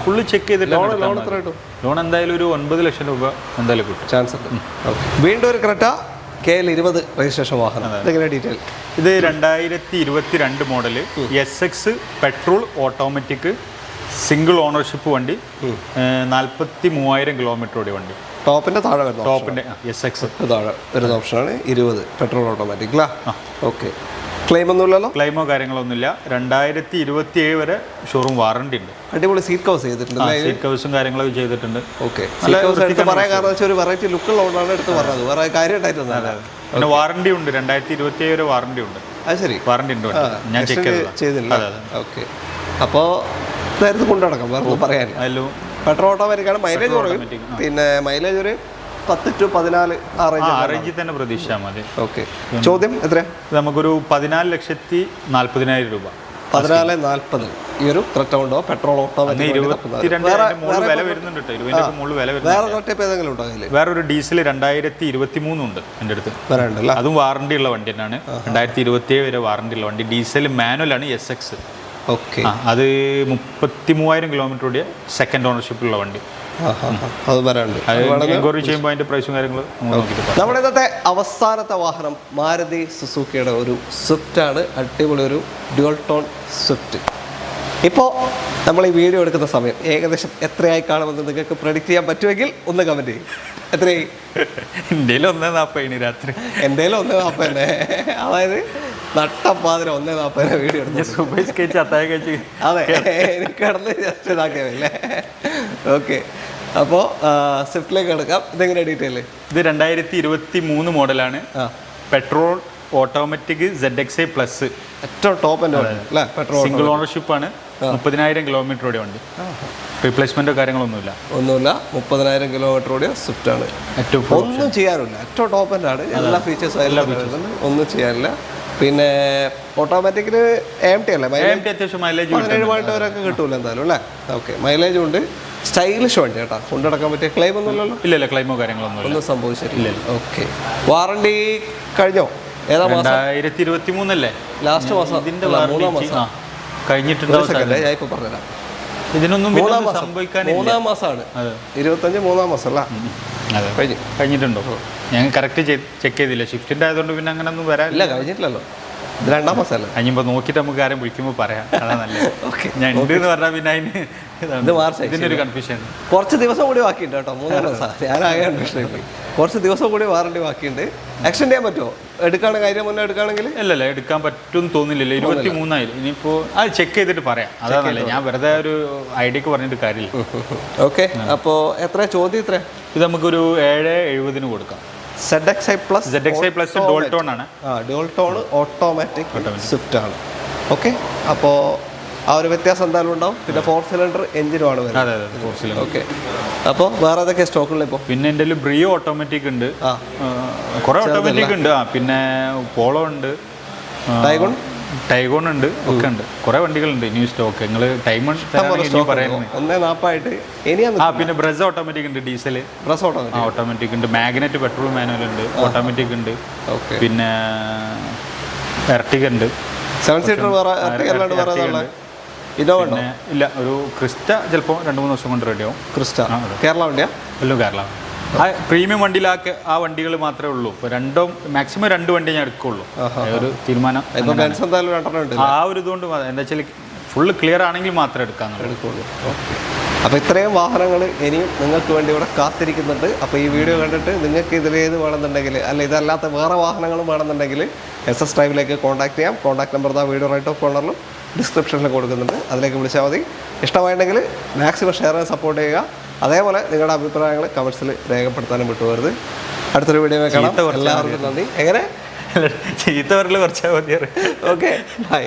ഫുള്ള് ചെക്ക് ചെയ്തിട്ട് ലോൺ എത്ര കിട്ടും? ലോൺ എന്തായാലും ഒരു 9 ലക്ഷം രൂപ എന്തായാലും കിട്ടും, ചാൻസ് ഉണ്ട്. വീണ്ടും ഒരു ക്രെറ്റ KL20 രജിസ്ട്രേഷൻ വാഹനം. ഇതെങ്ങനെ ഡീറ്റെയിൽ? ഇത് 2022 model SX petrol automatic single ownership വണ്ടി, 43,000 കിലോമീറ്റർ ഓടിയ വണ്ടി. ടോപ്പിന്റെ താഴെ വരുന്നത് ടോപ്പിന്റെ SX താഴെ വരുന്ന ഓപ്ഷനാണ് 20 പെട്രോൾ ഓട്ടോമാറ്റിക്. ഓക്കെ, ക്ലെയിം ഒന്നുമില്ലല്ലോ? ക്ലെയിമോ കാര്യങ്ങളൊന്നുമില്ല. 2027 വരെ ഷോറൂം വാറണ്ടി ഉണ്ട്. അടിപൊളി സീറ്റ് കവേഴ്സ് ചെയ്തിട്ടുണ്ട്. സീറ്റ് കവേഴ്സും കാര്യങ്ങളൊക്കെ ചെയ്തിട്ടുണ്ട്. ഓക്കെ, പറയാൻ കാരണം വെച്ചാൽ ഒരു വെറൈറ്റി ലുക്കുള്ളതുകൊണ്ടാണ് എടുത്ത് പറഞ്ഞത്, വേറെ കാര്യം ഉണ്ടായിട്ടൊന്നും. പിന്നെ വാറണ്ടി ഉണ്ട്, 2027 വരെ വാറണ്ടി ഉണ്ട്. അത് ശരി, വാറണ്ടി ഉണ്ട്, ഞാൻ ചെക്ക് ചെയ്തില്ല. ഓക്കെ, അപ്പോൾ നേരത്തെ കൊണ്ടുനടക്കാം, വേറെ പറയാനില്ല. പെട്രോൾ ഓട്ടോമാറ്റിക്കാണ്. മൈലേജ് കുറയും, പിന്നെ മൈലേജ് ഒരു 10 to 14 ആ റേഞ്ചിൽ തന്നെ പ്രതീക്ഷിച്ചാൽ മതി. ഓക്കെ, ചോദ്യം എത്രയാ? നമുക്കൊരു 14,40,000 രൂപ. 14,40,000 ഈ ഒരു ക്രെറ്റ ഉണ്ടോ? Petrol automatic. 22,000 വില വരുന്നുണ്ട് കേട്ടോ, 20,000 വില വരുന്നുണ്ട്. വേറെ ക്രെറ്റ ഏതെങ്കിലും ഉണ്ടോ അതിൽ? വേറൊരു ഡീസൽ 2023 ഉണ്ട് എൻ്റെ അടുത്ത്, വരാണ്ടല്ലോ. അതും വാറണ്ടി ഉള്ള വണ്ടി തന്നെയാണ്. 2027 വരെ വാറണ്ടി ഉള്ള വണ്ടി. Diesel മാനുവലാണ്, SX. ഓക്കെ, അത് 33,000 കിലോമീറ്റർ ഓടിയ സെക്കൻഡ് ഓണർഷിപ്പുള്ള വണ്ടി. അത് വരാണ്ട് എൻക്വയറി ചെയ്യുമ്പോൾ അതിന്റെ പ്രൈസും കാര്യങ്ങളും നമ്മുടെ ഇന്നത്തെ അവസാനത്തെ വാഹനം മാരുതി സുസുക്കിയുടെ ഒരു സ്വിഫ്റ്റ് ആണ്. അടിപൊളി ഒരു ഡ്യുവൽ ടോൺ സ്വിഫ്റ്റ്. ഇപ്പോൾ നമ്മൾ ഈ വീഡിയോ എടുക്കുന്ന സമയം ഏകദേശം എത്രയായി കാണുമെന്ന് നിങ്ങൾക്ക് പ്രെഡിക്റ്റ് ചെയ്യാൻ പറ്റുമെങ്കിൽ ഒന്ന് കമൻറ്റ് ചെയ്യും. എത്രയായി? എൻ്റെ 1:40 രാത്രി. എൻ്റെ 1:40 അതായത് നട്ടപ്പാതിര 1:40 വീഡിയോ എടുത്തു. അതെ, എനിക്ക് കിടന്ന് ജസ്റ്റ് ഇതാക്കിയല്ലേ. ഓക്കെ, അപ്പോൾ സ്വിഫ്റ്റിലേക്ക് എടുക്കാം. ഇതെങ്ങനെ ഡീറ്റെയിൽ? ഇത് 2023 മോഡലാണ്. പെട്രോൾ ഓട്ടോമാറ്റിക് ZXi പ്ലസ്, ഏറ്റവും ടോപ്പ് എൻ്റെ അല്ലേ? പെട്രോൾ സിംഗിൾ ഓണർഷിപ്പ് ആണ്. 30,000 കിലോമീറ്റർ ഓടിയ വണ്ടി. റീപ്ലേസ്മെന്റോ കാര്യങ്ങളൊന്നുമില്ല. 30,000 കിലോമീറ്റർ ഓടിയ സ്വിഫ്റ്റ് ആണ്. ഏറ്റവും ഒന്നും ചെയ്യാനില്ല, ഏറ്റവും ടോപ്പ് എൻ്റെ ആണ്. എല്ലാ ഫീച്ചേഴ്സും ഒന്നും ചെയ്യാനില്ല. പിന്നെ ഓട്ടോമാറ്റിക്കിന് AMT അല്ലേ? അത്യാവശ്യം മൈലേജ് 17 വരെയൊക്കെ കിട്ടൂല എന്തായാലും അല്ലേ? ഓക്കെ, മൈലേജും ഉണ്ട്. സ്റ്റൈലിഷ് വണ്ടി കേട്ടോ, കൊണ്ടുനടക്കാൻ പറ്റിയ. ക്ലെയിം ഒന്നുമില്ലല്ലോ? ഇല്ലല്ലോ, ക്ലെയിമോ കാര്യങ്ങളൊന്നും സംഭവിച്ചിട്ടില്ല. ഓക്കെ, വാറണ്ടി കഴിഞ്ഞോ? ഏതാ മാസം? 2023 അല്ലേ? ലാസ്റ്റ് മാസം. ഇതിന്റെ 3 മാസം കഴിഞ്ഞിട്ടുണ്ടോ? ഞാൻ ഇപ്പോൾ പറഞ്ഞുതരാം. ഇതിനൊന്നും 3 മാസമാണ്. 25 3 മാസം അല്ല? കഴിഞ്ഞിട്ടുണ്ടോ? ഞാൻ കറക്റ്റ് ചെക്ക് ചെയ്തില്ല, ഷിഫ്റ്റിൻ്റെ ആയതുകൊണ്ട് പിന്നെ അങ്ങനെ ഒന്നും വരാനില്ല. കഴിഞ്ഞിട്ടില്ലല്ലോ, ഇത് 2 മാസമല്ല. കഴിഞ്ഞപ്പോൾ നോക്കിയിട്ട് നമുക്ക് ആരും വിളിക്കുമ്പോൾ പറയാം, അതാ നല്ലത്. ഓക്കെ, ഞാൻ ഉണ്ട് എന്ന് പറഞ്ഞാൽ പിന്നെ ഇതിൻ്റെ ഒരു കൺഫ്യൂഷൻ. കുറച്ച് ദിവസം കൂടി ബാക്കിയുണ്ട് കേട്ടോ, 3 മാസം. ഞാനാകെ കൺഫ്യൂഷൻ പോയി. കുറച്ച് ദിവസം കൂടി വാറണ്ടി ബാക്കിയുണ്ട്. എക്സ്റ്റെൻഡ് ചെയ്യാൻ പറ്റുമോ? എടുക്കുകയാണെങ്കിൽ അതിന് മുന്നേ എടുക്കുകയാണെങ്കിൽ? അല്ലല്ല, എടുക്കാൻ പറ്റുമെന്ന് തോന്നില്ലല്ലോ. 23,000. ഇനിയിപ്പോൾ അത് ചെക്ക് ചെയ്തിട്ട് പറയാം, അതാണല്ലേ. ഞാൻ വെറുതെ ഒരു ഐഡിയക്ക് പറഞ്ഞിട്ട് കാര്യമില്ല. ഓക്കെ, അപ്പോൾ എത്ര ചോദ്യം? ഇത്ര ഇത് നമുക്കൊരു 770 കൊടുക്കാം. ZXi പ്ലസ് ഡ്യുവൽ ടോൺ ആണ്. ഡ്യുവൽ ടോൺ ഓട്ടോമാറ്റിക് സ്വിഫ്റ്റ് ആണ്. ഓക്കെ, അപ്പോൾ ആ ഒരു വ്യത്യാസം എന്തായാലും ഉണ്ടാവും. പിന്നെ 4 സിലിണ്ടർ എഞ്ചിനുമാണ് വരുന്നത്. ഓക്കെ, അപ്പോൾ വേറെ ഏതൊക്കെ സ്റ്റോക്കുള്ള ഇപ്പോൾ? പിന്നെ എൻ്റെ ബ്രിയോ ഓട്ടോമാറ്റിക് ഉണ്ട്, കുറേ ഓട്ടോമാറ്റിക് ഉണ്ട്. പിന്നെ പോളോ ഉണ്ട്, ടൈഗോൺ ഉണ്ട്, ഒക്കെ ഉണ്ട്. കുറേ വണ്ടികളുണ്ട് ന്യൂ സ്റ്റോക്ക്. നിങ്ങൾ ടൈം പറയുന്നത്. പിന്നെ ബ്രസ് ഓട്ടോമാറ്റിക് ഉണ്ട്, ഡീസൽ ഓട്ടോമാറ്റിക് ഉണ്ട്, മാഗ്നറ്റ് പെട്രോൾ മാനുവൽ ഉണ്ട്, ഓട്ടോമാറ്റിക് ഉണ്ട്. പിന്നെ എർട്ടിക ഉണ്ട്, 7 സീറ്റർ. ഇല്ല, ഒരു ക്രിസ്റ്റ ചിലപ്പോൾ 2-3 ദിവസം കൊണ്ട് റെഡിയാവും. ക്രിസ്റ്റ കേരള വണ്ടിയാ? എല്ലാം കേരള. ആ പ്രീമിയം വണ്ടിയിലാക്കി ആ വണ്ടികൾ മാത്രമേ ഉള്ളൂ. ഇപ്പോൾ മാക്സിമം 2 വണ്ടി ഞാൻ എടുക്കുള്ളൂ. ഒരു തീരുമാനം ആ ഒരു ഇതുകൊണ്ട് എന്താ വെച്ചാൽ ഫുള്ള് ക്ലിയർ ആണെങ്കിൽ മാത്രമേ എടുക്കുള്ളൂ. അപ്പോൾ ഇത്രയും വാഹനങ്ങൾ ഇനിയും നിങ്ങൾക്ക് വേണ്ടി ഇവിടെ കാത്തിരിക്കുന്നുണ്ട്. അപ്പോൾ ഈ വീഡിയോ കണ്ടിട്ട് നിങ്ങൾക്ക് ഇതിലേത് വേണമെന്നുണ്ടെങ്കിൽ, അല്ല ഇതല്ലാത്ത വേറെ വാഹനങ്ങളും വേണമെന്നുണ്ടെങ്കിൽ SS ഡ്രൈവിലേക്ക് കോൺടാക്ട് ചെയ്യാം. Contact number video right of കോർണറിലും ഡിസ്ക്രിപ്ഷനിൽ കൊടുക്കുന്നുണ്ട്. അതിലേക്ക് വിളിച്ചാൽ മതി. ഇഷ്ടമായിട്ടുണ്ടെങ്കിൽ മാക്സിമം ഷെയർ ചെയ്യാൻ സപ്പോർട്ട് ചെയ്യുക. അതേപോലെ നിങ്ങളുടെ അഭിപ്രായങ്ങൾ കമൻസിൽ രേഖപ്പെടുത്താനും വിട്ടുപോകരുത്. അടുത്തൊരു വീഡിയോ കാണാം. എല്ലാവർക്കും നന്ദി. എങ്ങനെ ചീത്ത വരൽ കുറച്ചാൽ മതി. Okay, by.